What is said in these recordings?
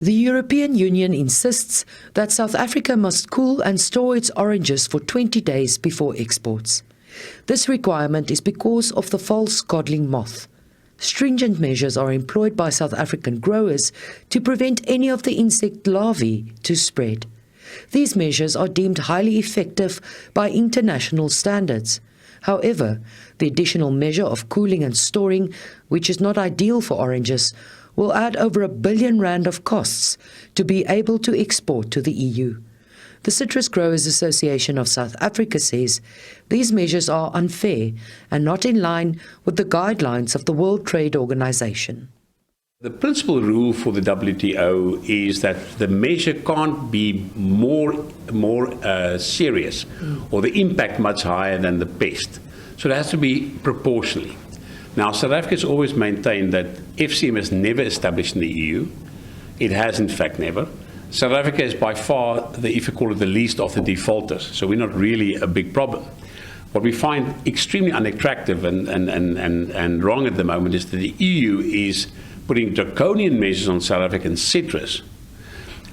The European Union insists that South Africa must cool and store its oranges for 20 days before exports. This requirement is because of the false codling moth. Stringent measures are employed by South African growers to prevent any of the insect larvae to spread. These measures are deemed highly effective by international standards. However, the additional measure of cooling and storing, which is not ideal for oranges, will add over R1 billion of costs to be able to export to the EU. The Citrus Growers Association of South Africa says these measures are unfair and not in line with the guidelines of the World Trade Organization. The principal rule for the WTO is that the measure can't be more serious or the impact much higher than the pest. So it has to be proportionally. Now, South Africa has always maintained that FCM is never established in the EU. It has, in fact, never. South Africa is by far, if you call it, the least of the defaulters, so we're not really a big problem. What we find extremely unattractive and wrong at the moment is that the EU is putting draconian measures on South African citrus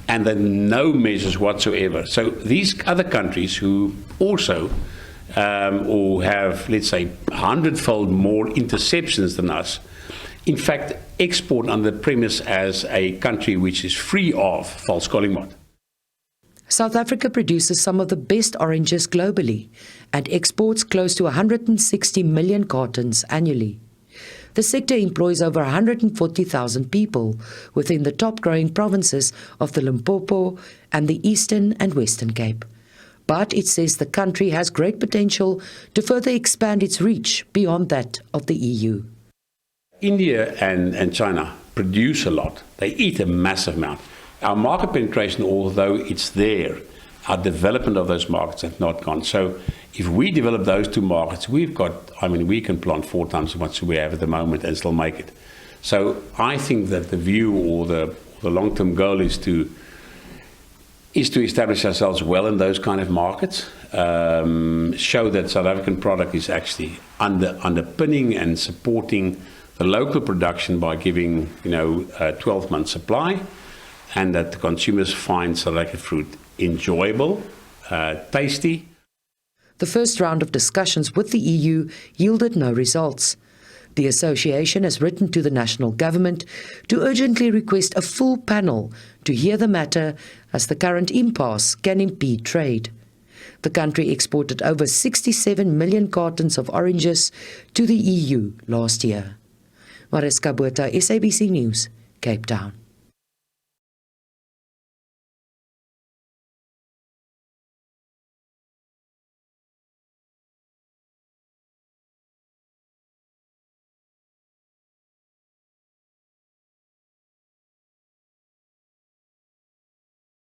and then no measures whatsoever. So these other countries who also or have, let's say, 100-fold more interceptions than us, in fact, export under the premise as a country which is free of false codling moth. South Africa produces some of the best oranges globally and exports close to 160 million cartons annually. The sector employs over 140,000 people within the top growing provinces of the Limpopo and the Eastern and Western Cape. But it says the country has great potential to further expand its reach beyond that of the EU. India and China produce a lot. They eat a massive amount. Our market penetration, although it's there, our development of those markets have not gone. So if we develop those two markets, we can plant 4 times as much as we have at the moment and still make it. So I think that the view or the long-term goal is to establish ourselves well in those kind of markets, show that South African product is actually underpinning and supporting the local production by giving, a 12-month supply, and that the consumers find South African fruit enjoyable, tasty. The first round of discussions with the EU yielded no results. The association has written to the national government to urgently request a full panel to hear the matter, as the current impasse can impede trade. The country exported over 67 million cartons of oranges to the EU last year. Mariska Botha, SABC News, Cape Town.